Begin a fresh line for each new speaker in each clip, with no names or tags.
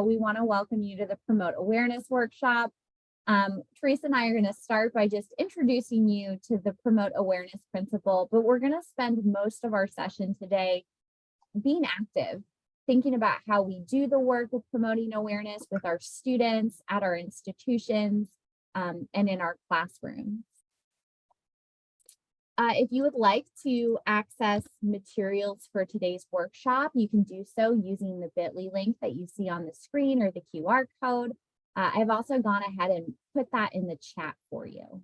We want to welcome you to the Promote Awareness Workshop. Teresa and I are going to start by just introducing you to the Promote Awareness principle, but we're going to spend most of our session today being active, thinking about how we do the work of promoting awareness with our students at our institutions and in our classrooms. If you would like to access materials for today's workshop, you can do so using the bit.ly link that you see on the screen or the QR code. I've also gone ahead and put that in the chat for you.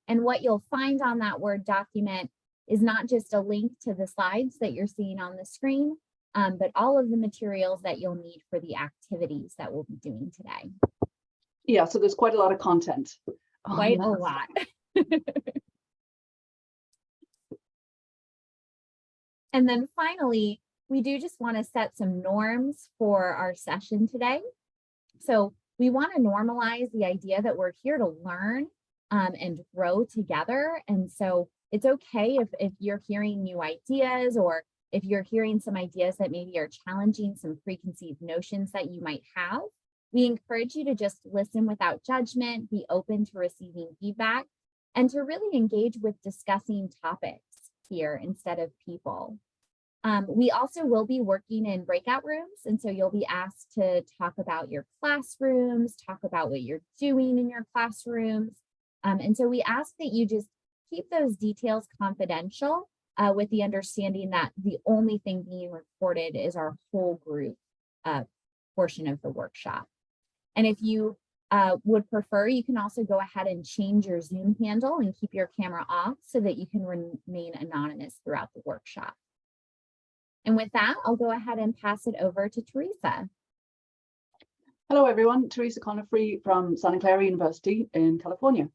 And what you'll find on that Word document is not just a link to the slides that you're seeing on the screen, but all of the materials that you'll need for the activities that we'll be doing today.
Yeah, so there's quite a lot of content.
Quite a lot. And then finally, we do just want to set some norms for our session today. So we want to normalize the idea that we're here to learn and grow together. And so it's okay if you're hearing new ideas, or if you're hearing some ideas that maybe are challenging some preconceived notions that you might have. We encourage you to just listen without judgment, be open to receiving feedback, and to really engage with discussing topics here instead of people. We also will be working in breakout rooms, and so you'll be asked to talk about your classrooms, talk about what you're doing in your classrooms. And so we ask that you just keep those details confidential with the understanding that the only thing being recorded is our whole group portion of the workshop. And if you would prefer, you can also go ahead and change your Zoom handle and keep your camera off so that you can remain anonymous throughout the workshop. And with that, I'll go ahead and pass it over to Teresa.
Hello, everyone. Teresa Conifrey from Santa Clara University in California.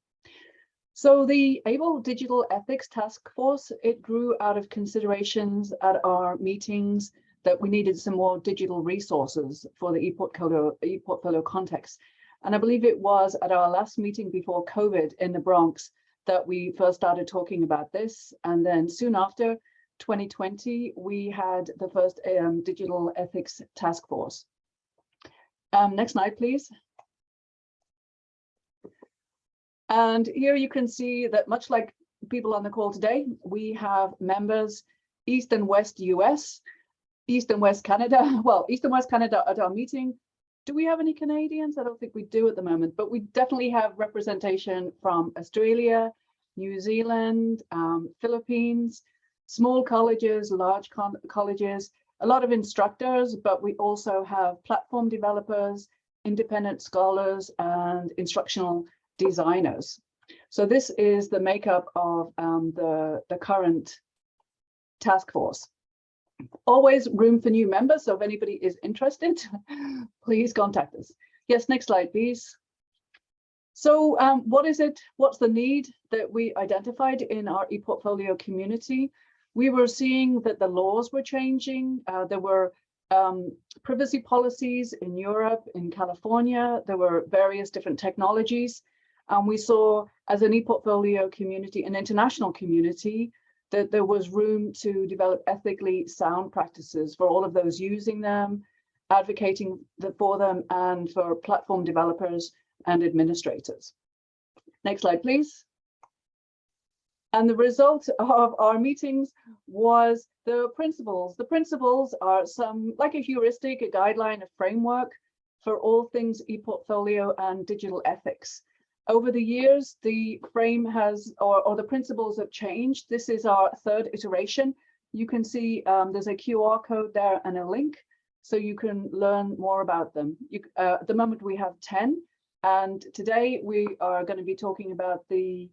So the ABLE Digital Ethics Task Force, it grew out of considerations at our meetings that we needed some more digital resources for the ePortfolio context. And I believe it was at our last meeting before COVID in the Bronx that we first started talking about this. And then soon after, 2020, we had the first Digital Ethics Task Force. Next slide, please. And here you can see that much like people on the call today, we have members East and West US, East and West Canada. Well, East and West Canada at our meeting. Do we have any Canadians? I don't think we do at the moment, but we definitely have representation from Australia, New Zealand, Philippines, small colleges, large colleges, a lot of instructors, but we also have platform developers, independent scholars, and instructional designers. So this is the makeup of the current task force. Always room for new members, so if anybody is interested, please contact us. Yes, next slide, please. So what is it? What's the need that we identified in our ePortfolio community? We were seeing that the laws were changing. There were privacy policies in Europe, in California. There were various different technologies. And we saw, as an ePortfolio community, an international community, that there was room to develop ethically sound practices for all of those using them, advocating for them, and for platform developers and administrators. Next slide, please. And the result of our meetings was the principles. The principles are some, like a heuristic, a guideline, a framework for all things ePortfolio and digital ethics. Over the years, the frame has, or the principles have changed. This is our third iteration. You can see there's a QR code there and a link, so you can learn more about them. At the moment, we have 10, and today we are going to be talking about the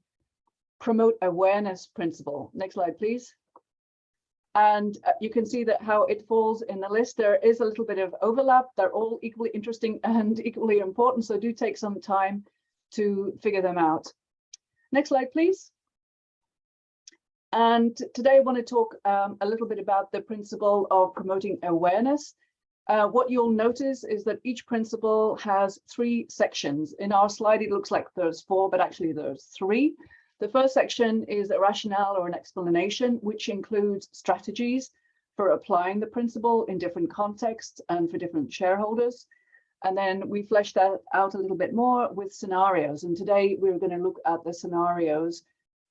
Promote Awareness principle. Next slide, please. And you can see that how it falls in the list. There is a little bit of overlap. They're all equally interesting and equally important, so do take some time to figure them out. Next slide, please. And today I want to talk a little bit about the principle of promoting awareness. What you'll notice is that each principle has 3 sections. In our slide, it looks like there's 4, but actually there's 3. The first section is a rationale or an explanation, which includes strategies for applying the principle in different contexts and for different shareholders. And then we fleshed that out a little bit more with scenarios. And today we're going to look at the scenarios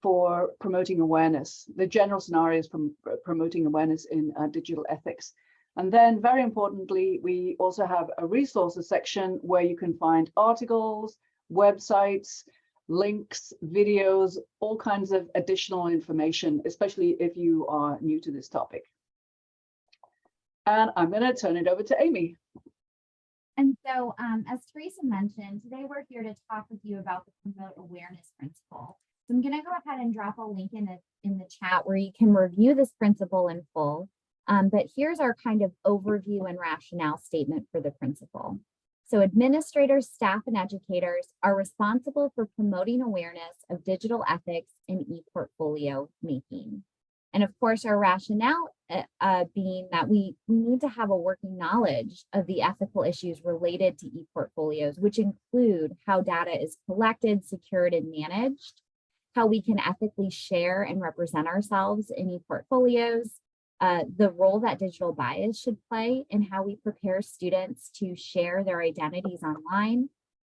for promoting awareness, the general scenarios from promoting awareness in digital ethics. And then very importantly, we also have a resources section where you can find articles, websites, links, videos, all kinds of additional information, especially if you are new to this topic. And I'm going to turn it over to Amy.
And so, as Teresa mentioned, today we're here to talk with you about the Promote Awareness Principle. So I'm going to go ahead and drop a link in the chat where you can review this principle in full. But here's our kind of overview and rationale statement for the principle. So administrators, staff, and educators are responsible for promoting awareness of digital ethics in e-portfolio making. And of course, our rationale being that we need to have a working knowledge of the ethical issues related to e-portfolios, which include how data is collected, secured, and managed, how we can ethically share and represent ourselves in e-portfolios, the role that digital bias should play in how we prepare students to share their identities online,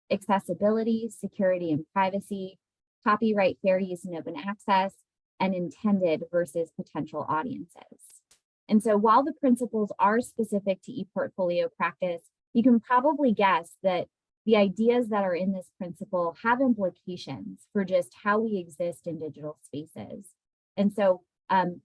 accessibility, security, and privacy, copyright, fair use, and open access, and intended versus potential audiences. And so while the principles are specific to ePortfolio practice, you can probably guess that the ideas that are in this principle have implications for just how we exist in digital spaces. And so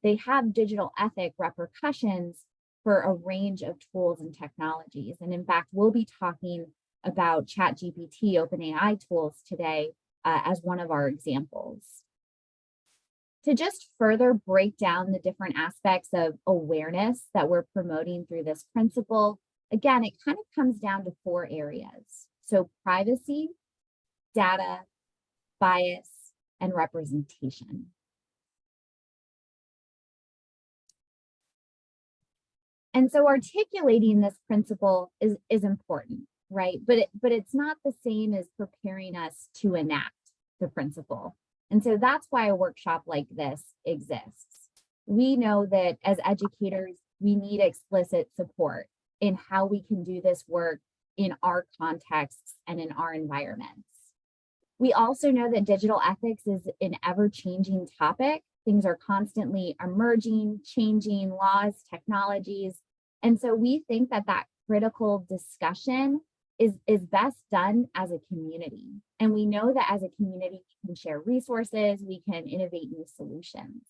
they have digital ethic repercussions for a range of tools and technologies. And in fact, we'll be talking about ChatGPT, OpenAI tools today as one of our examples. To just further break down the different aspects of awareness that we're promoting through this principle, again, it kind of comes down to 4 areas. So privacy, data, bias, and representation. And so articulating this principle is important, right? But it's not the same as preparing us to enact the principle. And so that's why a workshop like this exists. We know that as educators, we need explicit support in how we can do this work in our contexts and in our environments. We also know that digital ethics is an ever-changing topic. Things are constantly emerging, changing, laws, technologies. And so we think that that critical discussion is best done as a community. And we know that as a community, we can share resources, we can innovate new solutions.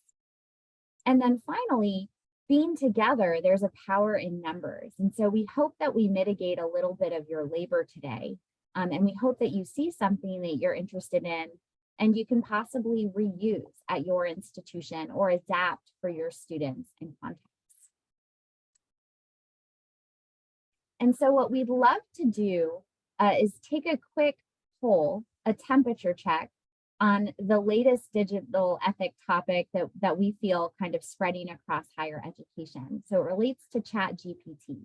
And then finally, being together, there's a power in numbers. And so we hope that we mitigate a little bit of your labor today. And we hope that you see something that you're interested in and you can possibly reuse at your institution or adapt for your students and contexts. And so what we'd love to do is take a quick poll, a temperature check on the latest digital ethic topic that we feel kind of spreading across higher education. So it relates to ChatGPT.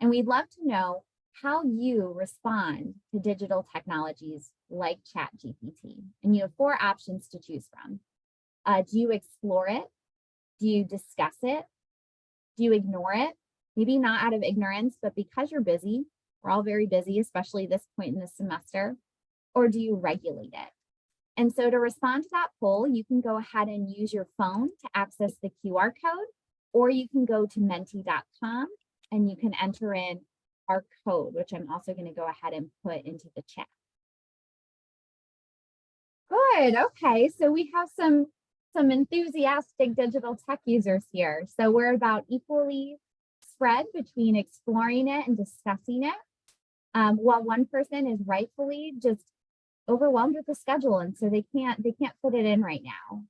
And we'd love to know how you respond to digital technologies like ChatGPT. And you have 4 options to choose from. Do you explore it? Do you discuss it? Do you ignore it? Maybe not out of ignorance, but because you're busy. We're all very busy, especially this point in the semester. Or do you regulate it? And so to respond to that poll, you can go ahead and use your phone to access the QR code, or you can go to menti.com and you can enter in our code, which I'm also going to go ahead and put into the chat. Good. Okay. So we have some enthusiastic digital tech users here. So we're about equally spread between exploring it and discussing it, while one person is rightfully just overwhelmed with the schedule, and so they can't fit it in right now.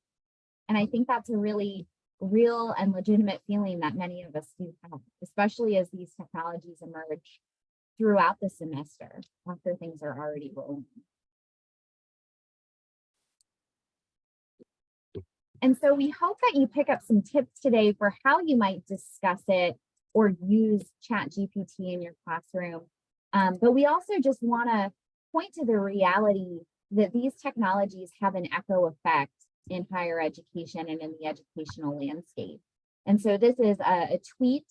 And I think that's a really real and legitimate feeling that many of us do have, especially as these technologies emerge throughout the semester after things are already rolling. And so we hope that you pick up some tips today for how you might discuss it or use ChatGPT in your classroom. But we also just want to point to the reality that these technologies have an echo effect in higher education and in the educational landscape. And so this is a tweet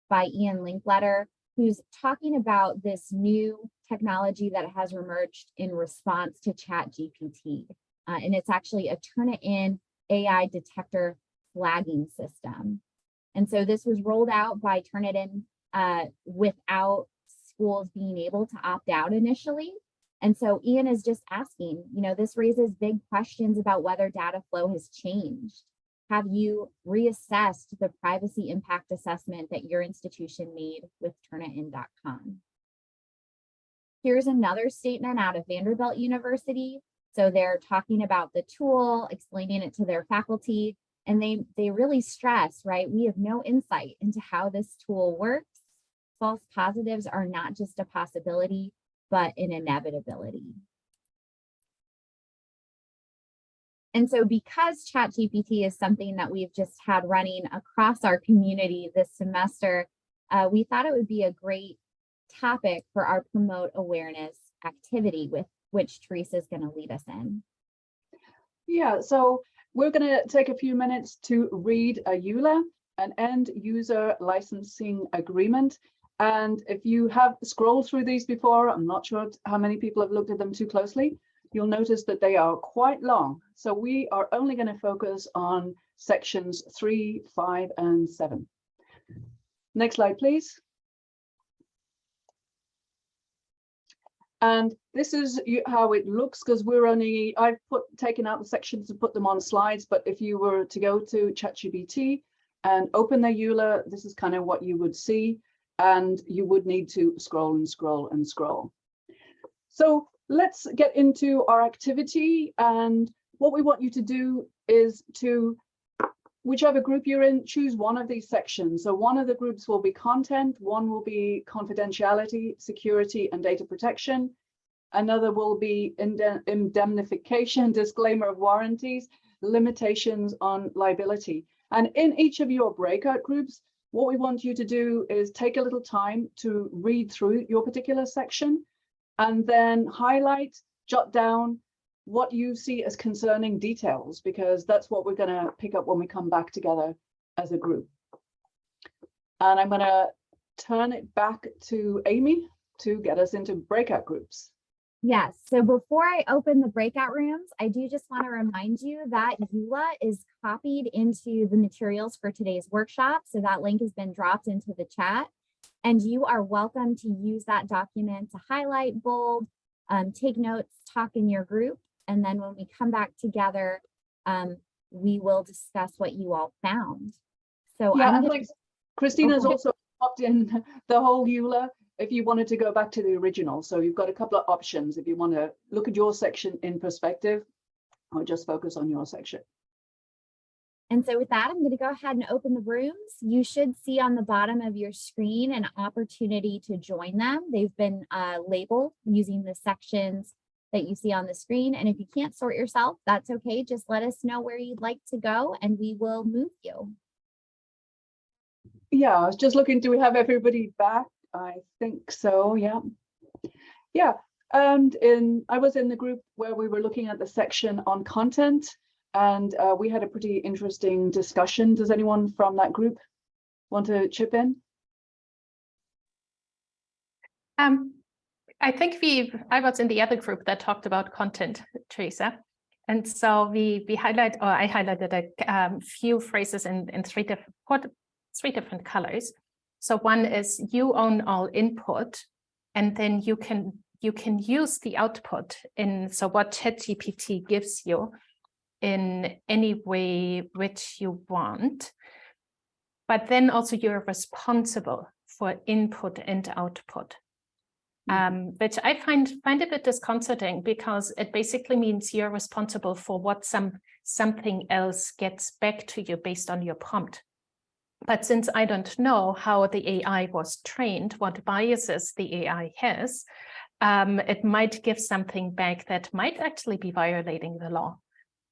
by Ian Linkletter, who's talking about this new technology that has emerged in response to ChatGPT. And it's actually a Turnitin AI detector flagging system. And so this was rolled out by Turnitin without schools being able to opt out initially. And so Ian is just asking, this raises big questions about whether data flow has changed. Have you reassessed the privacy impact assessment that your institution made with Turnitin.com? Here's another statement out of Vanderbilt University. So they're talking about the tool, explaining it to their faculty, and they really stress, right? We have no insight into how this tool works. False positives are not just a possibility, but an inevitability. And so because ChatGPT is something that we've just had running across our community this semester, we thought it would be a great topic for our Promote Awareness activity, with which Teresa is going to lead us in.
Yeah, so we're going to take a few minutes to read a EULA, an end user licensing agreement. And if you have scrolled through these before, I'm not sure how many people have looked at them too closely, you'll notice that they are quite long. So we are only going to focus on sections 3, 5, and 7. Next slide, please. And this is how it looks, because I've taken out the sections and put them on slides, but if you were to go to ChatGPT and open the EULA, this is kind of what you would see, and you would need to scroll and scroll and scroll. So let's get into our activity, and what we want you to do is to, whichever group you're in, choose one of these sections. So one of the groups will be content, one will be confidentiality, security, and data protection. Another will be indemnification, disclaimer of warranties, limitations on liability. And in each of your breakout groups, what we want you to do is take a little time to read through your particular section and then highlight, jot down what you see as concerning details, because that's what we're going to pick up when we come back together as a group. And I'm going to turn it back to Amy to get us into breakout groups.
Yes, so before I open the breakout rooms, I do just want to remind you that EULA is copied into the materials for today's workshop. So that link has been dropped into the chat, and you are welcome to use that document to highlight, bold, take notes, talk in your group. And then when we come back together, we will discuss what you all found. So
yeah, Christina's also popped in the whole EULA if you wanted to go back to the original. So you've got a couple of options if you want to look at your section in perspective or just focus on your section.
And so with that, I'm going to go ahead and open the rooms. You should see on the bottom of your screen an opportunity to join them. They've been labeled using the sections that you see on the screen. And if you can't sort yourself, that's okay. Just let us know where you'd like to go and we will move you.
Yeah, I was just looking, do we have everybody back? I think so, yeah. Yeah, and I was in the group where we were looking at the section on content, and we had a pretty interesting discussion. Does anyone from that group want to chip in?
I think I was in the other group that talked about content, Teresa. And so I highlighted a few phrases in three different colors. So one is you own all input, and then you can use the output so what ChatGPT gives you in any way which you want. But then also you're responsible for input and output. Which I find a bit disconcerting, because it basically means you're responsible for what something else gets back to you based on your prompt. But since I don't know how the AI was trained, what biases the AI has, it might give something back that might actually be violating the law,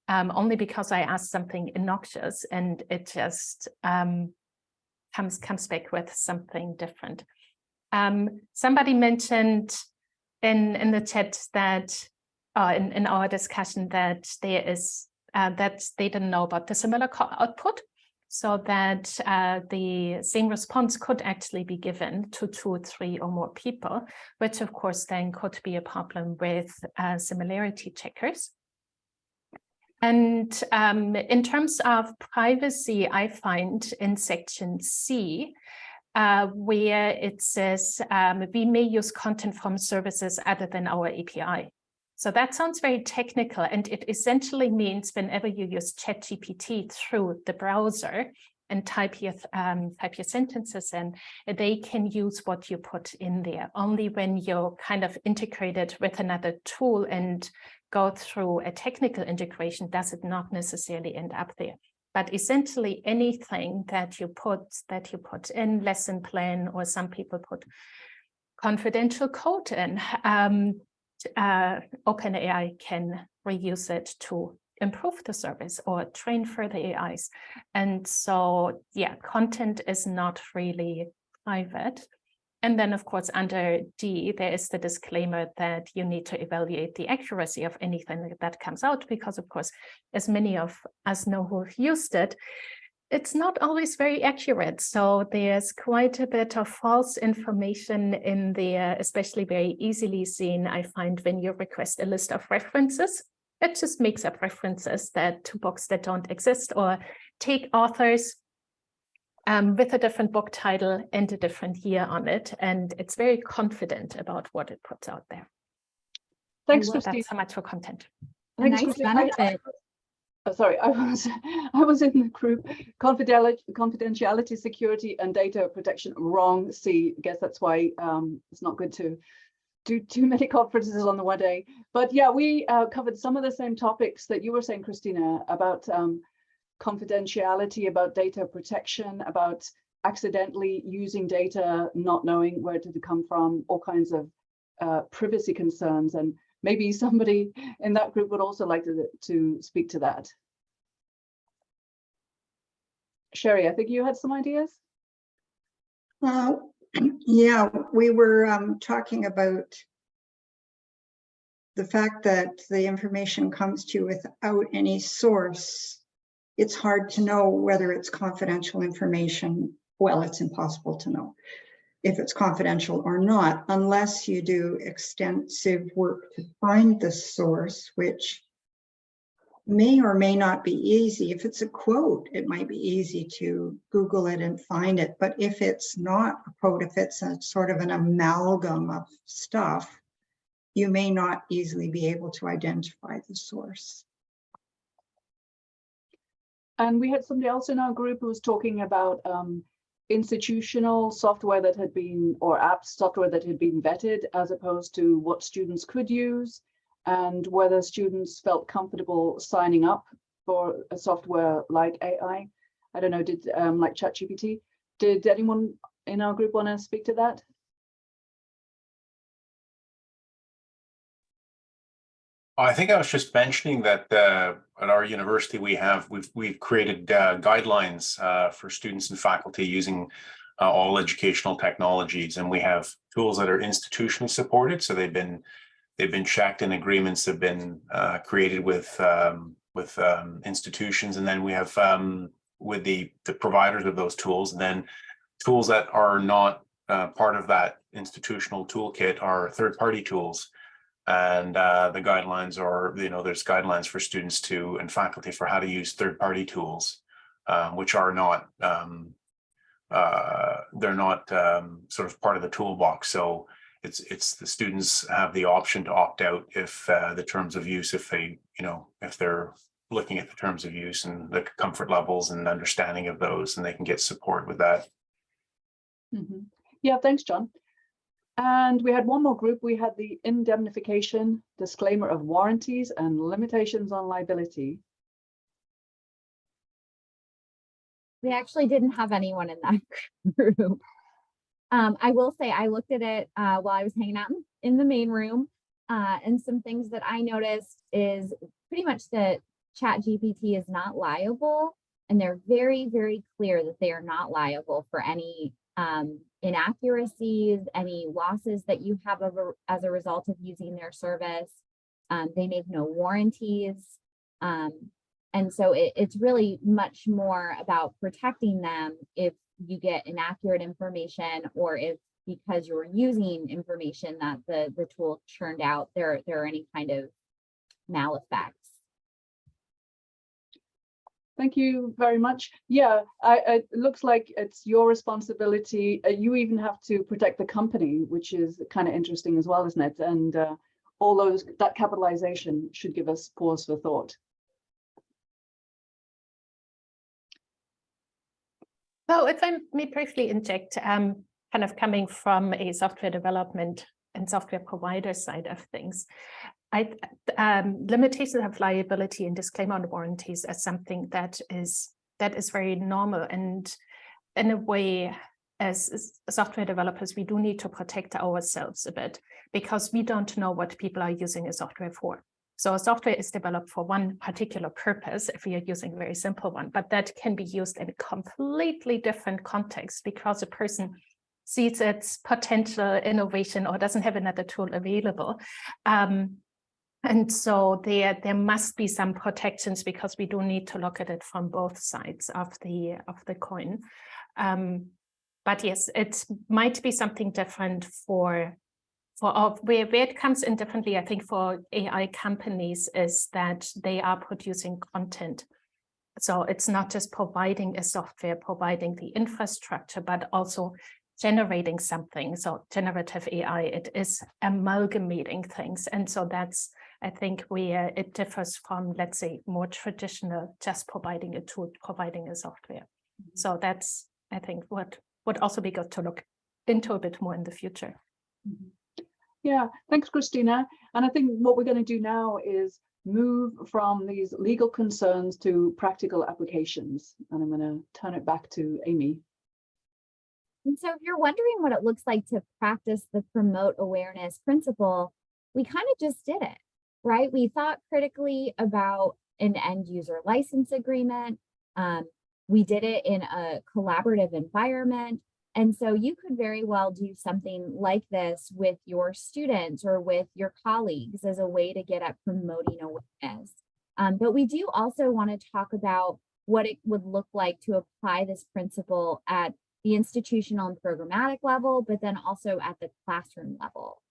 only because I asked something innocuous and it just comes back with something different. Somebody mentioned in the chat that in our discussion that there is that they didn't know about the similar output. so that the same response could actually be given to 2, 3 or more people, which of course then could be a problem with similarity checkers. And in terms of privacy, I find in section C, where it says we may use content from services other than our API. So that sounds very technical, and it essentially means whenever you use ChatGPT through the browser and type your sentences in, they can use what you put in there. Only when you're kind of integrated with another tool and go through a technical integration does it not necessarily end up there. But essentially anything that you put in lesson plan, or some people put confidential code in, OpenAI can reuse it to improve the service or train further AIs. And so, yeah, content is not really private. And then, of course, under D, there is the disclaimer that you need to evaluate the accuracy of anything that comes out, because, of course, as many of us know who've used it, it's not always very accurate. So there's quite a bit of false information in there, especially very easily seen, I find, when you request a list of references. It just makes up references to books that don't exist, or take authors with a different book title and a different year on it. And it's very confident about what it puts out there.
Thanks,
So
Christine.
that's so much for content.
A nice
Christine.
benefit.
Sorry, I was in the group confidentiality, security, and data protection. Wrong C. I guess that's why it's not good to do too many conferences on the one day. But yeah, we covered some of the same topics that you were saying, Christina, about confidentiality, about data protection, about accidentally using data, not knowing where did it come from, all kinds of privacy concerns. And maybe somebody in that group would also like to speak to that. Sherry, I think you had some ideas.
Yeah, we were talking about the fact that the information comes to you without any source. It's hard to know whether it's confidential information. Well, it's impossible to know if it's confidential or not, unless you do extensive work to find the source, which may or may not be easy. If it's a quote, it might be easy to Google it and find it. But if it's not a quote, if it's a sort of an amalgam of stuff, you may not easily be able to identify the source.
And we had somebody else in our group who was talking about institutional software that had been, or apps software that had been vetted, as opposed to what students could use, and whether students felt comfortable signing up for a software like AI. I don't know, like ChatGPT. Did anyone in our group want to speak to that?
I think I was just mentioning that at our university we've created guidelines for students and faculty using all educational technologies, and we have tools that are institutionally supported. So they've been checked, and agreements have been created with institutions, and then we have with the providers of those tools, and then tools that are not part of that institutional toolkit are third-party tools. And the guidelines are, there's guidelines for students and faculty for how to use third-party tools, which are not, they're not sort of part of the toolbox. So it's the students have the option to opt out if the terms of use, if they're looking at the terms of use and the comfort levels and understanding of those, and they can get support with that.
Mm-hmm. Yeah, thanks, John. And we had one more group. We had the indemnification, disclaimer of warranties, and limitations on liability.
We actually didn't have anyone in that group. I will say I looked at it while I was hanging out in the main room, and some things that I noticed is pretty much that ChatGPT is not liable, and they're very, very clear that they are not liable for any inaccuracies, any losses that you have as a result of using their service. They make no warranties. And so it's really much more about protecting them if you get inaccurate information, or if because you're using information that the tool churned out, there are any kind of maleffects.
Thank you very much. Yeah, it looks like it's your responsibility. You even have to protect the company, which is kind of interesting as well, isn't it? And all that capitalization should give us pause for thought.
So if I may briefly inject, kind of coming from a software development and software provider side of things, limitations of liability and disclaimer on warranties are something that is very normal, and in a way, as software developers, we do need to protect ourselves a bit, because we don't know what people are using a software for. So software is developed for one particular purpose if we are using a very simple one, but that can be used in a completely different context because a person sees its potential innovation or doesn't have another tool available. And so there must be some protections, because we do need to look at it from both sides of the coin. But yes, it might be something different for where it comes in differently, I think, for AI companies, is that they are producing content. So it's not just providing a software, providing the infrastructure, but also generating something. So generative AI, it is amalgamating things. And so that's, I think, where it differs from, let's say, more traditional, just providing a tool, providing a software. So that's, I think, what would also be good to look into a bit more in the future.
Yeah, thanks, Christina. And I think what we're going to do now is move from these legal concerns to practical applications. And I'm going to turn it back to Amy.
And so if you're wondering what it looks like to practice the promote awareness principle, we kind of just did it, right? We thought critically about an end user license agreement. We did it in a collaborative environment. And so you could very well do something like this with your students or with your colleagues as a way to get at promoting awareness. But we do also want to talk about what it would look like to apply this principle at the institutional and programmatic level, but then also at the classroom level.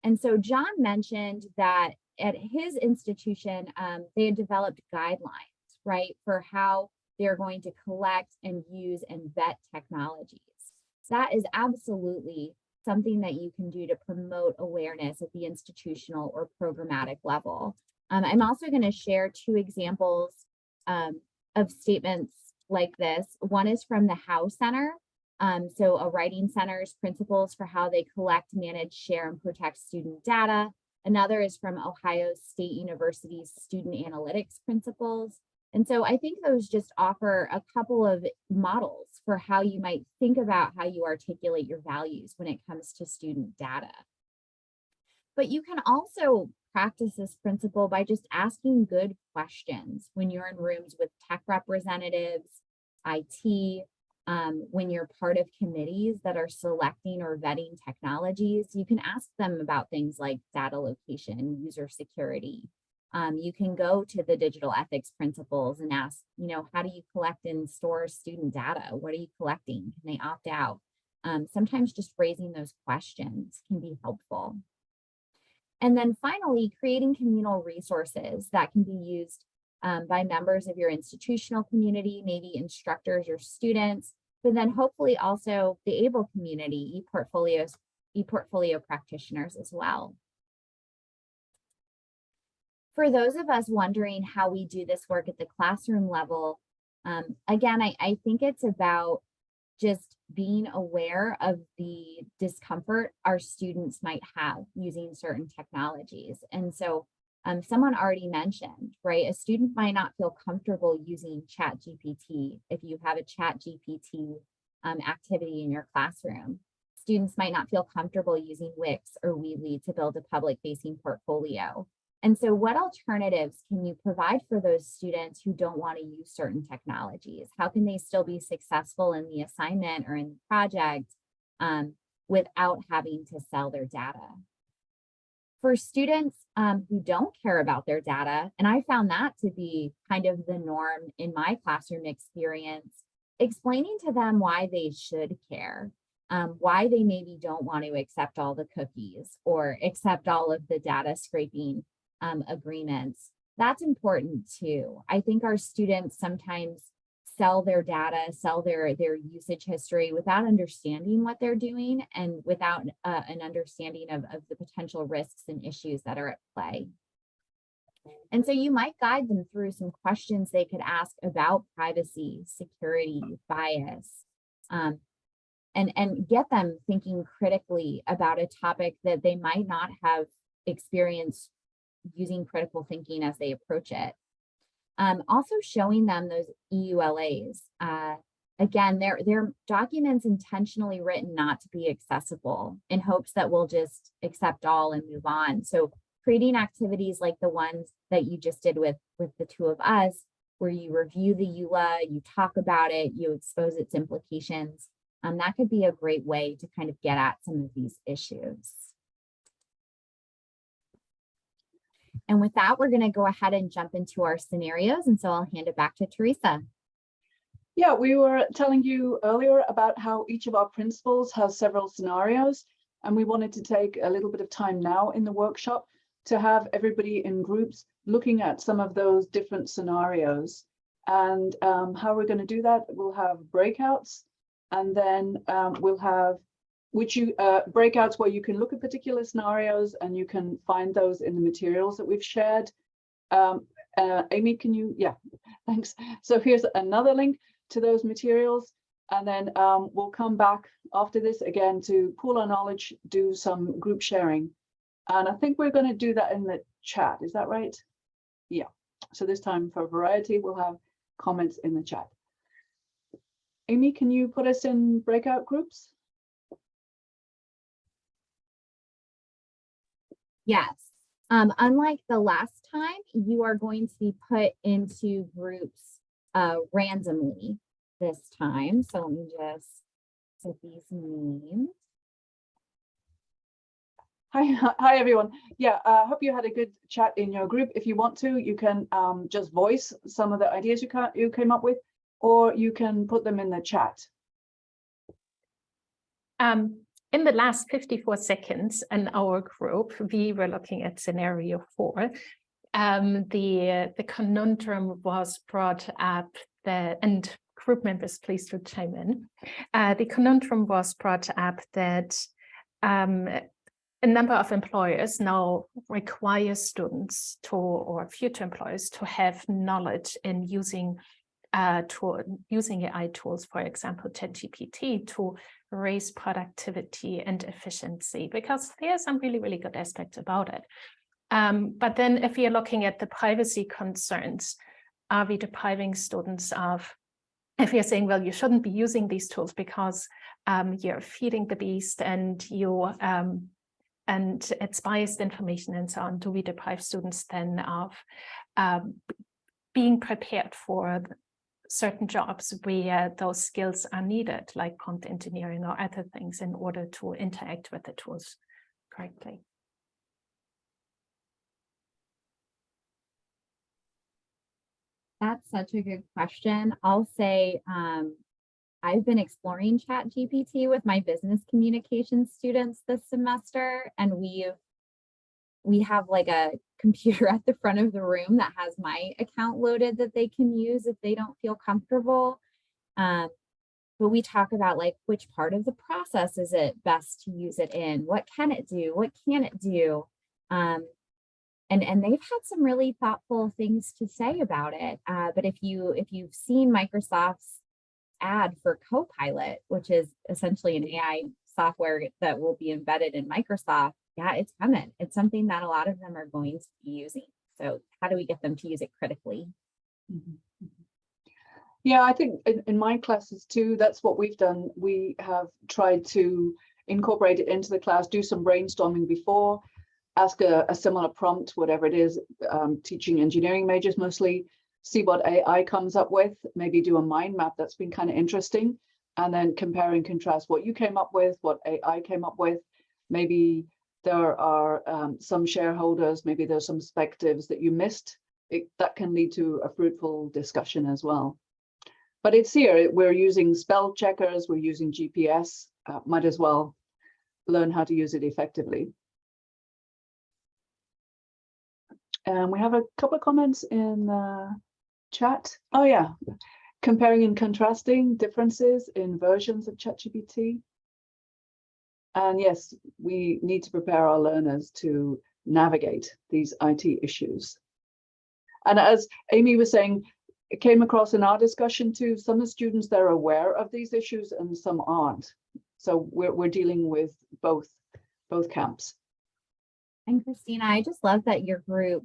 And so John mentioned that at his institution, they had developed guidelines, right, for how they're going to collect and use and vet technologies. That is absolutely something that you can do to promote awareness at the institutional or programmatic level. I'm also going to share two examples of statements like this. One is from the Howe Center. So a writing center's principles for how they collect, manage, share, and protect student data. Another is from Ohio State University's student analytics principles. And so I think those just offer a couple of models for how you might think about how you articulate your values when it comes to student data. But you can also practice this principle by just asking good questions when you're in rooms with tech representatives, IT, when you're part of committees that are selecting or vetting technologies. You can ask them about things like data location, user security. You can go to the digital ethics principles and ask, how do you collect and store student data? What are you collecting? Can they opt out? Sometimes just raising those questions can be helpful. And then finally, creating communal resources that can be used by members of your institutional community, maybe instructors or students, but then hopefully also the ABLE community, ePortfolio practitioners as well. For those of us wondering how we do this work at the classroom level, again, I think it's about just being aware of the discomfort our students might have using certain technologies. And so someone already mentioned, right, a student might not feel comfortable using ChatGPT if you have a ChatGPT activity in your classroom. Students might not feel comfortable using Wix or Weebly to build a public-facing portfolio. And so what alternatives can you provide for those students who don't want to use certain technologies? How can they still be successful in the assignment or in the project without having to sell their data? For students who don't care about their data, and I found that to be kind of the norm in my classroom experience, explaining to them why they should care, why they maybe don't want to accept all the cookies or accept all of the data scraping agreements. That's important too. I think our students sometimes sell their data, sell their usage history without understanding what they're doing and without an understanding of the potential risks and issues that are at play. And so you might guide them through some questions they could ask about privacy, security, bias, and get them thinking critically about a topic that they might not have experienced using critical thinking as they approach it. Also showing them those EULAs. Again, they're documents intentionally written not to be accessible in hopes that we'll just accept all and move on. So creating activities like the ones that you just did with the two of us, where you review the EULA, you talk about it, you expose its implications, that could be a great way to kind of get at some of these issues. And with that, we're going to go ahead and jump into our scenarios. And so I'll hand it back to Teresa.
Yeah, we were telling you earlier about how each of our principals has several scenarios, and we wanted to take a little bit of time now in the workshop to have everybody in groups looking at some of those different scenarios. And how we're going to do that, we'll have breakouts, and then we'll have breakouts where you can look at particular scenarios and you can find those in the materials that we've shared. Amy, can you? Yeah, thanks. So here's another link to those materials. And then we'll come back after this again to pool our knowledge, do some group sharing. And I think we're going to do that in the chat. Is that right? Yeah. So this time for variety, we'll have comments in the chat. Amy, can you put us in breakout groups?
Yes. Unlike the last time, you are going to be put into groups randomly this time. So let me just set these names.
Hi everyone. Yeah, I hope you had a good chat in your group. If you want to, you can just voice some of the ideas you came up with, or you can put them in the chat.
In the last 54 seconds in our group, we were looking at scenario 4. The conundrum was brought up, and group members, please do chime in. The conundrum was brought up that a number of employers now require students to, or future employers, to have knowledge in using AI tools, for example, ChatGPT, to raise productivity and efficiency, because there are some really, really good aspects about it. But then if you're looking at the privacy concerns, are we depriving students of, if you're saying, well, you shouldn't be using these tools because you're feeding the beast and and it's biased information and so on, do we deprive students then of being prepared for certain jobs where those skills are needed, like prompt engineering or other things, in order to interact with the tools correctly?
That's such a good question. I'll say I've been exploring ChatGPT with my business communications students this semester, and we have like a computer at the front of the room that has my account loaded that they can use if they don't feel comfortable. But we talk about like which part of the process is it best to use it in, what can it do, what can it do, and they've had some really thoughtful things to say about it. But if you've seen Microsoft's ad for Copilot, which is essentially an AI software that will be embedded in Microsoft, yeah, it's coming. It's something that a lot of them are going to be using. So how do we get them to use it critically?
Mm-hmm. Yeah, I think in my classes too, that's what we've done. We have tried to incorporate it into the class, do some brainstorming before, ask a similar prompt, whatever it is, teaching engineering majors mostly, see what AI comes up with, maybe do a mind map. That's been kind of interesting. And then compare and contrast what you came up with, what AI came up with, maybe there are some shareholders, maybe there's some perspectives that you missed, that can lead to a fruitful discussion as well. But it's here, we're using spell checkers, we're using GPS, might as well learn how to use it effectively. And we have a couple of comments in the chat. Oh yeah, comparing and contrasting differences in versions of ChatGPT. And yes, we need to prepare our learners to navigate these IT issues. And as Amy was saying, it came across in our discussion too, some of the students, they're aware of these issues and some aren't. So we're dealing with both camps.
And Christina, I just love that your group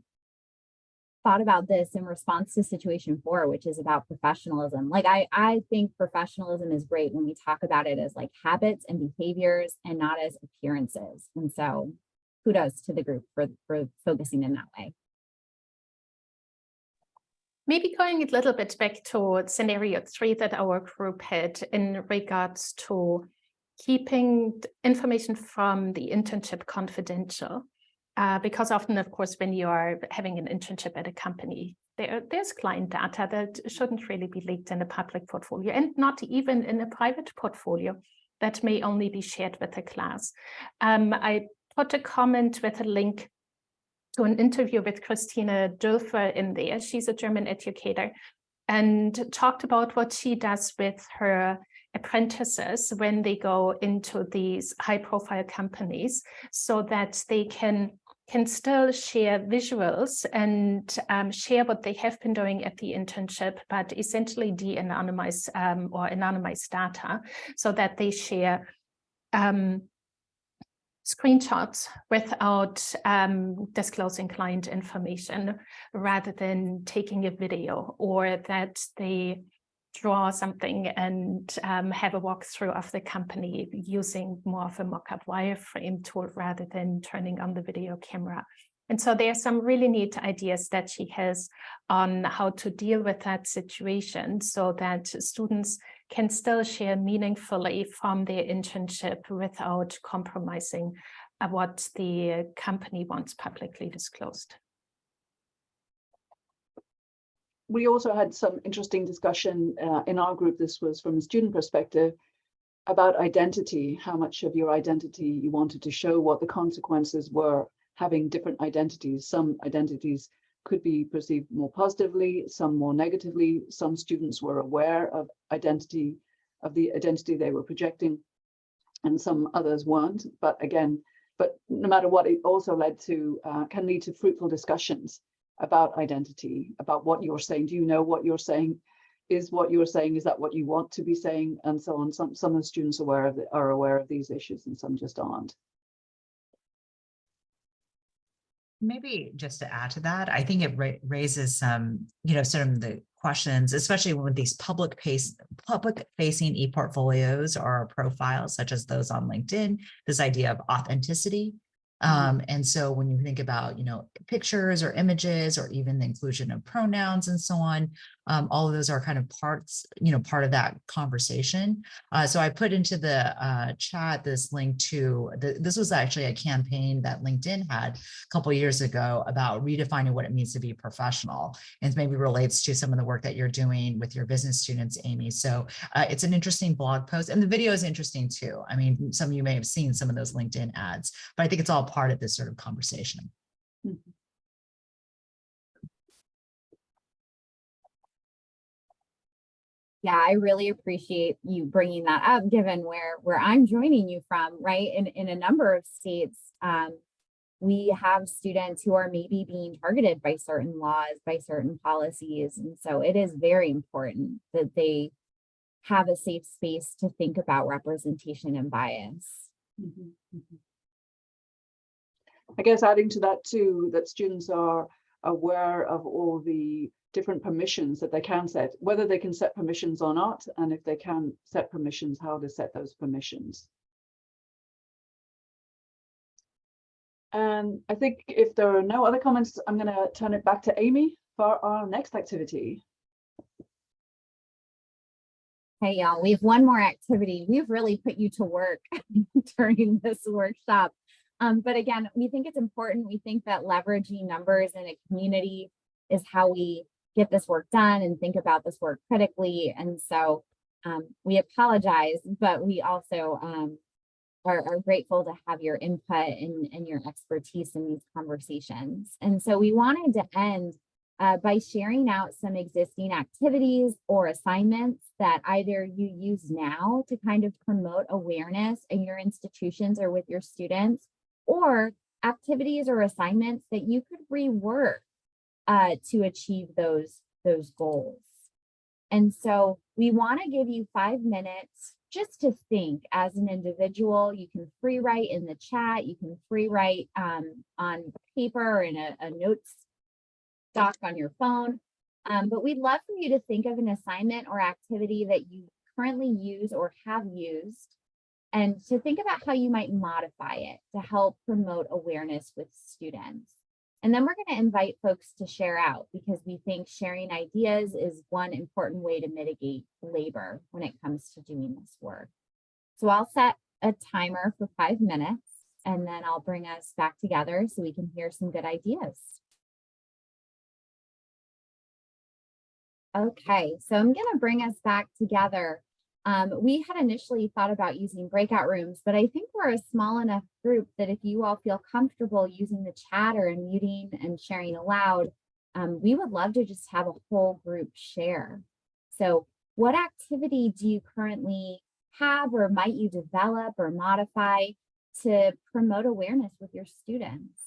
thought about this in response to situation 4, which is about professionalism. Like I think professionalism is great when we talk about it as like habits and behaviors and not as appearances. And so kudos to the group for focusing in that way.
Maybe going a little bit back to scenario 3 that our group had in regards to keeping information from the internship confidential. Because often, of course, when you are having an internship at a company, there's client data that shouldn't really be leaked in a public portfolio, and not even in a private portfolio that may only be shared with a class. I put a comment with a link to an interview with Christina Dülfer in there. She's a German educator and talked about what she does with her apprentices when they go into these high-profile companies, so that they can still share visuals and share what they have been doing at the internship, but essentially de-anonymize or anonymize data, so that they share screenshots without disclosing client information, rather than taking a video, or that they draw something and have a walkthrough of the company using more of a mock-up wireframe tool rather than turning on the video camera. And so there are some really neat ideas that she has on how to deal with that situation, so that students can still share meaningfully from their internship without compromising what the company wants publicly disclosed.
We also had some interesting discussion in our group. This was from a student perspective about identity, how much of your identity you wanted to show, what the consequences were having different identities. Some identities could be perceived more positively, some more negatively. Some students were aware of the identity they were projecting, and some others weren't. But no matter what, it also can lead to fruitful discussions about identity, about what you're saying. Do you know what you're saying? Is what you're saying, is that what you want to be saying? And so on. Some of the students are aware of these issues, and some just aren't.
Maybe just to add to that, I think it raises some, sort of the questions, especially with these public-facing e-portfolios or profiles, such as those on LinkedIn, this idea of authenticity. And so when you think about, pictures or images, or even the inclusion of pronouns and so on, all of those are kind of parts, part of that conversation. So I put into the chat this link to, this was actually a campaign that LinkedIn had a couple of years ago about redefining what it means to be professional, and maybe relates to some of the work that you're doing with your business students, Amy. So it's an interesting blog post, and the video is interesting too. I mean, some of you may have seen some of those LinkedIn ads, but I think it's all part of this sort of conversation.
Mm-hmm.
Yeah, I really appreciate you bringing that up, given where I'm joining you from, right? In a number of states, we have students who are maybe being targeted by certain laws, by certain policies. And so it is very important that they have a safe space to think about representation and bias.
Mm-hmm. Mm-hmm. I guess adding to that too, that students are aware of all the different permissions that they can set, whether they can set permissions or not, and if they can set permissions, how to set those permissions. And I think if there are no other comments, I'm going to turn it back to Amy for our next activity.
Hey, y'all, we have one more activity. We've really put you to work during this workshop. But again, we think it's important. We think that leveraging numbers in a community is how we get this work done and think about this work critically. And so we apologize, but we also are grateful to have your input and your expertise in these conversations. And so we wanted to end by sharing out some existing activities or assignments that either you use now to kind of promote awareness in your institutions or with your students, or activities or assignments that you could rework to achieve those goals. And so we want to give you 5 minutes just to think as an individual. You can free write in the chat, you can free write on paper or in a notes doc on your phone. But we'd love for you to think of an assignment or activity that you currently use or have used, and to think about how you might modify it to help promote awareness with students. And then we're going to invite folks to share out, because we think sharing ideas is one important way to mitigate labor when it comes to doing this work. So I'll set a timer for 5 minutes, and then I'll bring us back together so we can hear some good ideas. Okay, so I'm going to bring us back together. We had initially thought about using breakout rooms, but I think we're a small enough group that if you all feel comfortable using the chat or muting and sharing aloud, we would love to just have a whole group share. So what activity do you currently have, or might you develop or modify to promote awareness with your students?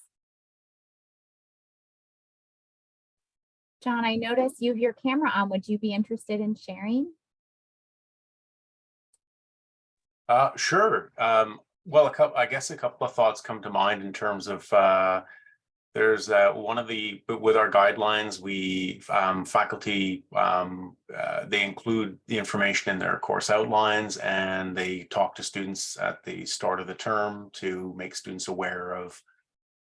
John, I noticed you have your camera on. Would you be interested in sharing?
Sure. Well, I guess a couple of thoughts come to mind in terms of there's one of the, with our guidelines, we faculty, they include the information in their course outlines, and they talk to students at the start of the term to make students aware of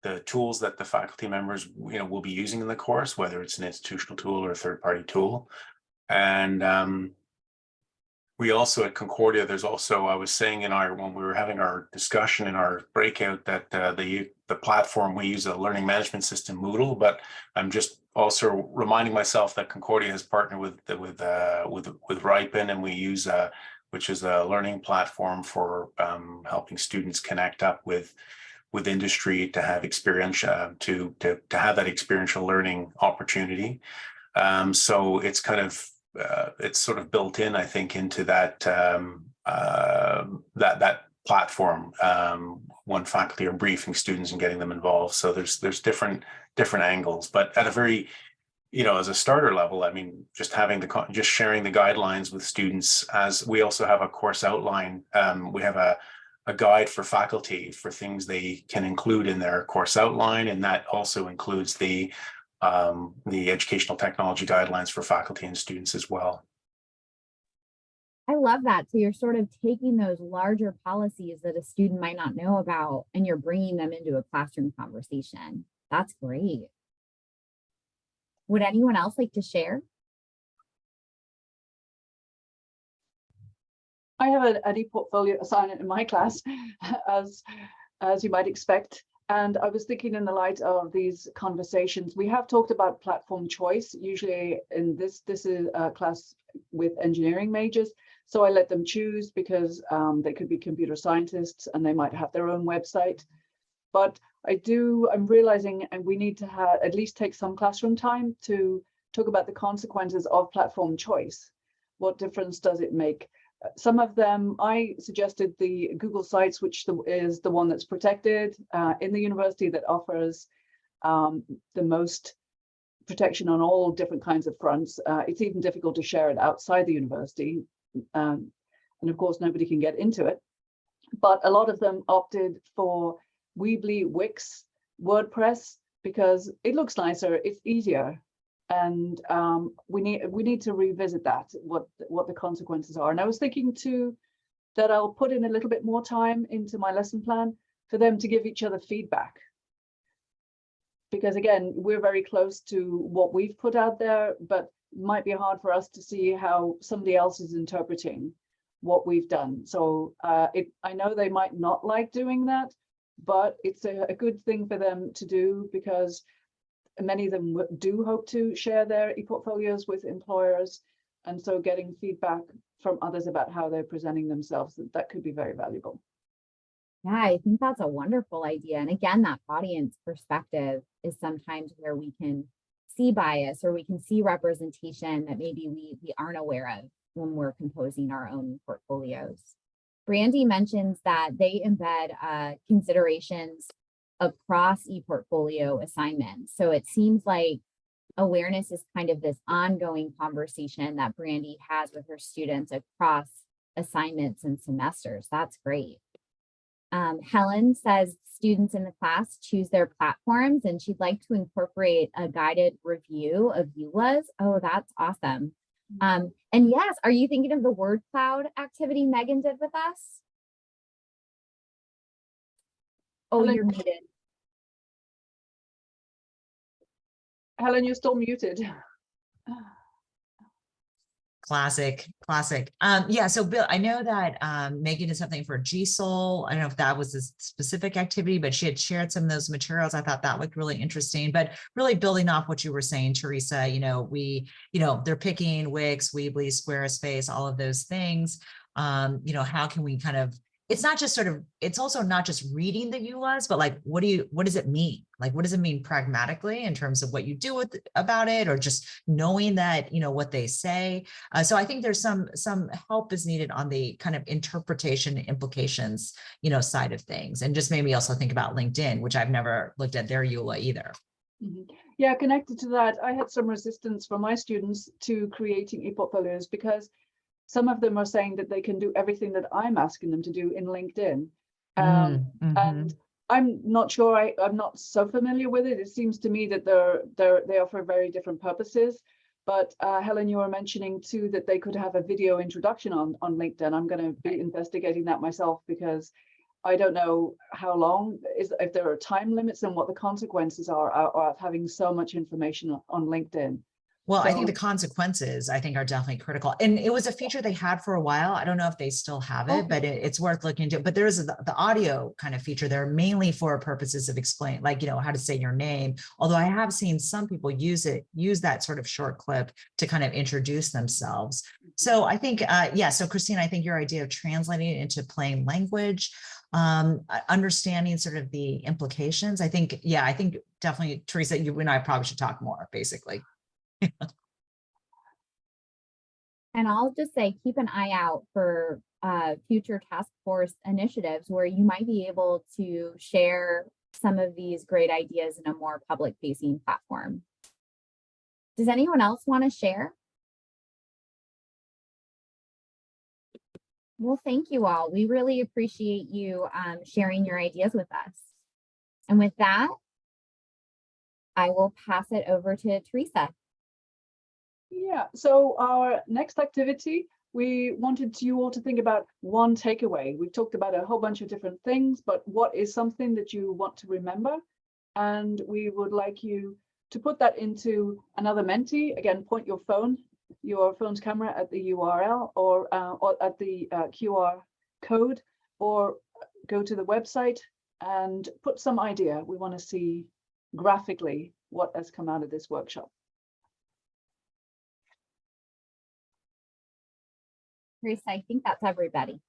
the tools that the faculty members will be using in the course, whether it's an institutional tool or a third-party tool. And we also at Concordia, there's also, I was saying when we were having our discussion in our breakout, that the platform we use, a learning management system, Moodle, but I'm just also reminding myself that Concordia has partnered with Ripen, and we use which is a learning platform for helping students connect up with industry to have experience, to have that experiential learning opportunity. So it's kind of it's sort of built in, I think, into that that platform when faculty are briefing students and getting them involved. So there's different angles, but at a very, as a starter level, I mean, just sharing the guidelines with students. As we also have a course outline, we have a guide for faculty for things they can include in their course outline, and that also includes the educational technology guidelines for faculty and students as well.
I love that. So you're sort of taking those larger policies that a student might not know about, and you're bringing them into a classroom conversation. That's great. Would anyone else like to share?
I have an ePortfolio assignment in my class, as you might expect. And I was thinking, in the light of these conversations, we have talked about platform choice. Usually in this is a class with engineering majors. So I let them choose, because they could be computer scientists and they might have their own website. But I'm realizing, and we need to at least take some classroom time to talk about the consequences of platform choice. What difference does it make? Some of them, I suggested the Google Sites, which is the one that's protected in the university, that offers the most protection on all different kinds of fronts. It's even difficult to share it outside the university. And of course, nobody can get into it. But a lot of them opted for Weebly, Wix, WordPress, because it looks nicer, it's easier. And we need to revisit that, what the consequences are. And I was thinking too that I'll put in a little bit more time into my lesson plan for them to give each other feedback, because again, we're very close to what we've put out there, but it might be hard for us to see how somebody else is interpreting what we've done. So I know they might not like doing that, but it's a good thing for them to do because many of them do hope to share their e-portfolios with employers. And so getting feedback from others about how they're presenting themselves, that could be very valuable.
Yeah, I think that's a wonderful idea. And again, that audience perspective is sometimes where we can see bias or we can see representation that maybe we aren't aware of when we're composing our own portfolios. Brandy mentions that they embed considerations across ePortfolio assignments. So it seems like awareness is kind of this ongoing conversation that Brandy has with her students across assignments and semesters. That's great. Helen says students in the class choose their platforms and she'd like to incorporate a guided review of EULAs. Oh, that's awesome. And yes, are you thinking of the word cloud activity Megan did with us? Oh,
Helen,
you're muted.
Helen, you're still muted.
Classic. Yeah, so Bill, I know that Megan did something for GSOL. I don't know if that was a specific activity, but she had shared some of those materials. I thought that looked really interesting, but really building off what you were saying, Teresa, they're picking Wix, Weebly, Squarespace, all of those things. How can we kind of, it's also not just reading the EULAs, but like, what does it mean? Like, what does it mean pragmatically in terms of what you do about it, or just knowing that, what they say. So I think there's some help is needed on the kind of interpretation implications, side of things. And just maybe also think about LinkedIn, which I've never looked at their EULA either.
Yeah, connected to that, I had some resistance from my students to creating ePortfolios because some of them are saying that they can do everything that I'm asking them to do in LinkedIn. And I'm not sure, I'm not so familiar with it. It seems to me that they are for very different purposes. But Helen, you were mentioning too that they could have a video introduction on LinkedIn. I'm going to be investigating that myself because I don't know how long, if there are time limits and what the consequences are of having so much information on LinkedIn.
Well, I think the consequences, are definitely critical. And it was a feature they had for a while. I don't know if they still have it, but it's worth looking into. But there is the audio kind of feature there, mainly for purposes of explain, like, how to say your name. Although I have seen some people use that sort of short clip to kind of introduce themselves. So I think, so Christine, I think your idea of translating it into plain language, understanding sort of the implications, I think definitely, Teresa, you and I probably should talk more, basically.
And I'll just say, keep an eye out for future task force initiatives where you might be able to share some of these great ideas in a more public facing platform. Does anyone else want to share? Well, thank you all. We really appreciate you sharing your ideas with us. And with that, I will pass it over to Teresa.
Yeah, so our next activity, we wanted you all to think about one takeaway. We've talked about a whole bunch of different things, but what is something that you want to remember? And we would like you to put that into another Menti. Again, point your phone's camera at the URL or at the QR code, or go to the website and put some idea. We want to see graphically what has come out of this workshop.
Teresa, I think that's everybody.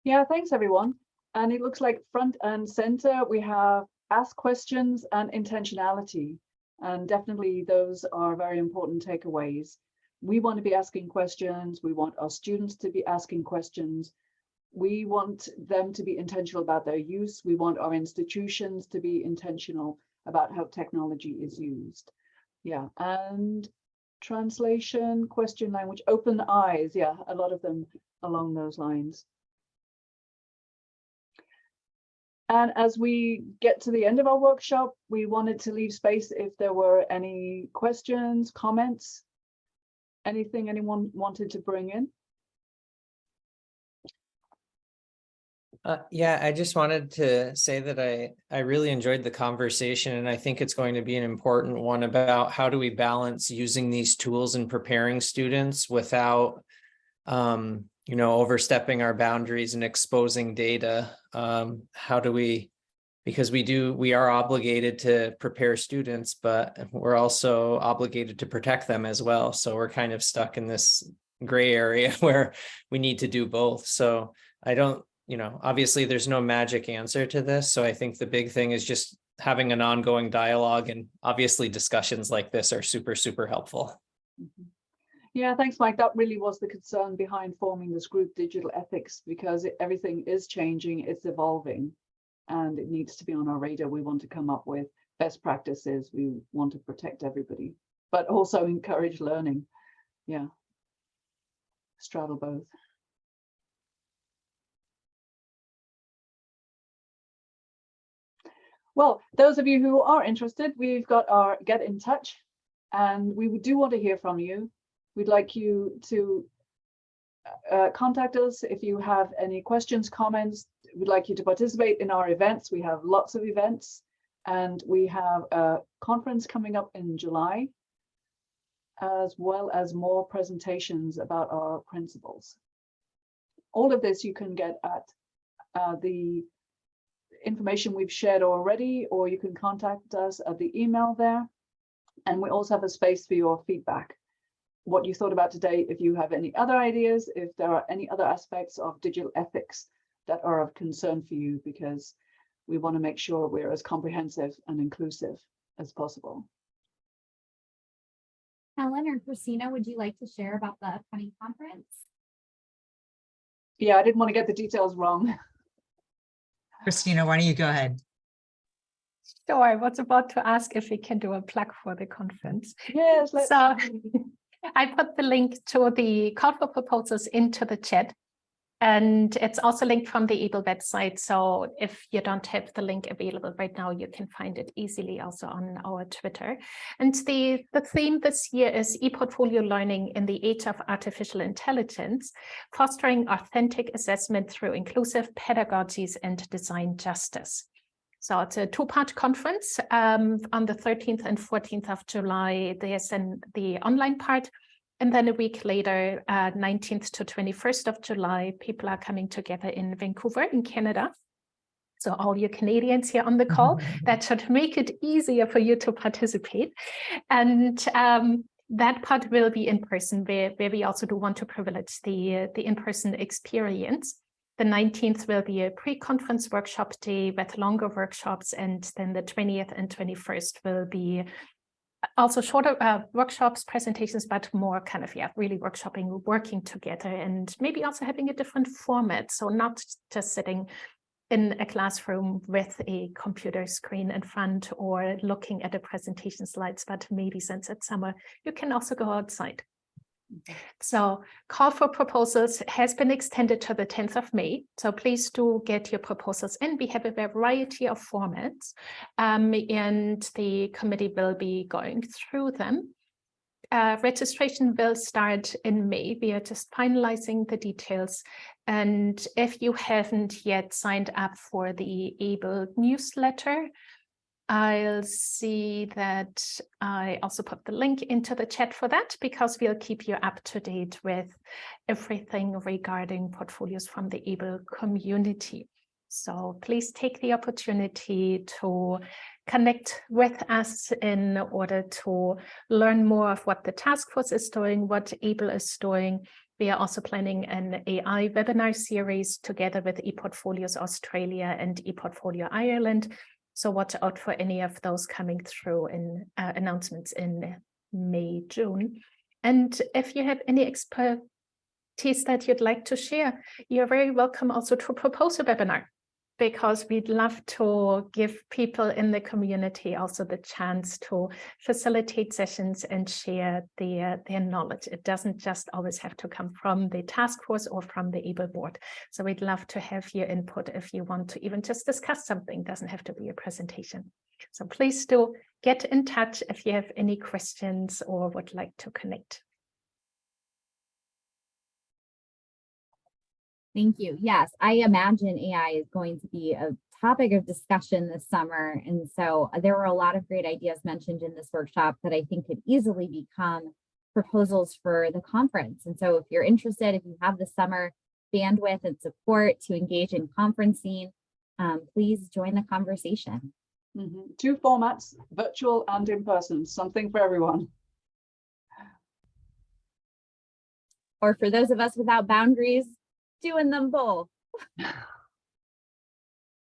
Yeah, thanks everyone. And it looks like front and center, we have ask questions and intentionality. And definitely those are very important takeaways. We want to be asking questions. We want our students to be asking questions. We want them to be intentional about their use. We want our institutions to be intentional about how technology is used. Yeah, and translation, question language, open eyes. Yeah, a lot of them along those lines. And as we get to the end of our workshop, we wanted to leave space if there were any questions, comments, anything anyone wanted to bring in.
Yeah, I just wanted to say that I really enjoyed the conversation, and I think it's going to be an important one about how do we balance using these tools and preparing students without, overstepping our boundaries and exposing data. How do we because we are obligated to prepare students, but we're also obligated to protect them as well. So we're kind of stuck in this gray area where we need to do both. So I don't, obviously there's no magic answer to this. So I think the big thing is just having an ongoing dialogue, and obviously discussions like this are super, super helpful.
Yeah, thanks, Mike. That really was the concern behind forming this group, Digital Ethics, because everything is changing, it's evolving, and it needs to be on our radar. We want to come up with best practices. We want to protect everybody, but also encourage learning. Yeah, straddle both. Well, those of you who are interested, we've got our Get in Touch, and we do want to hear from you. We'd like you to contact us if you have any questions, comments. We'd like you to participate in our events. We have lots of events, and we have a conference coming up in July, as well as more presentations about our principles. All of this you can get at the information we've shared already, or you can contact us at the email there. And we also have a space for your feedback. What you thought about today, if you have any other ideas, if there are any other aspects of digital ethics that are of concern for you, because we want to make sure we're as comprehensive and inclusive as possible.
Helen or Christina, would you like to share about the upcoming conference?
Yeah, I didn't want to get the details wrong.
Christina, why don't you go ahead?
So I was about to ask if we can do a plug for the conference.
Yes, let's.
So I put the link to the call for proposals into the chat, and it's also linked from the EABL website. So if you don't have the link available right now, you can find it easily also on our Twitter. And the theme this year is ePortfolio Learning in the Age of Artificial Intelligence, Fostering Authentic Assessment Through Inclusive Pedagogies and Design Justice. So it's a two-part conference. On the 13th and 14th of July, there's the online part. And then a week later, 19th to 21st of July, people are coming together in Vancouver in Canada. So all you Canadians here on the call, that should make it easier for you to participate. And that part will be in person, where we also do want to privilege the in-person experience. The 19th will be a pre-conference workshop day with longer workshops, and then the 20th and 21st will be also shorter workshops, presentations, but more kind of, really workshopping, working together, and maybe also having a different format. So not just sitting in a classroom with a computer screen in front or looking at the presentation slides, but maybe since it's summer, you can also go outside. So call for proposals has been extended to the 10th of May. So please do get your proposals in. We have a variety of formats, and the committee will be going through them. Registration will start in May. We are just finalizing the details. And if you haven't yet signed up for the EABL newsletter, I'll see that I also put the link into the chat for that, because we'll keep you up to date with everything regarding portfolios from the EABL community. So please take the opportunity to connect with us in order to learn more of what the task force is doing, what EABL is doing. We are also planning an AI webinar series together with ePortfolios Australia and ePortfolio Ireland. So watch out for any of those coming through in announcements in May, June. And if you have any expertise that you'd like to share, you're very welcome also to propose a webinar, because we'd love to give people in the community also the chance to facilitate sessions and share their knowledge. It doesn't just always have to come from the task force or from the EABL board. So we'd love to have your input if you want to even just discuss something. It doesn't have to be a presentation. So please do get in touch if you have any questions or would like to connect.
Thank you. Yes, I imagine AI is going to be a topic of discussion this summer. And so there were a lot of great ideas mentioned in this workshop that I think could easily become proposals for the conference. And so if you're interested, if you have the summer bandwidth and support to engage in conferencing, please join the conversation.
Two formats, virtual and in person, something for everyone.
Or for those of us without boundaries, doing them both.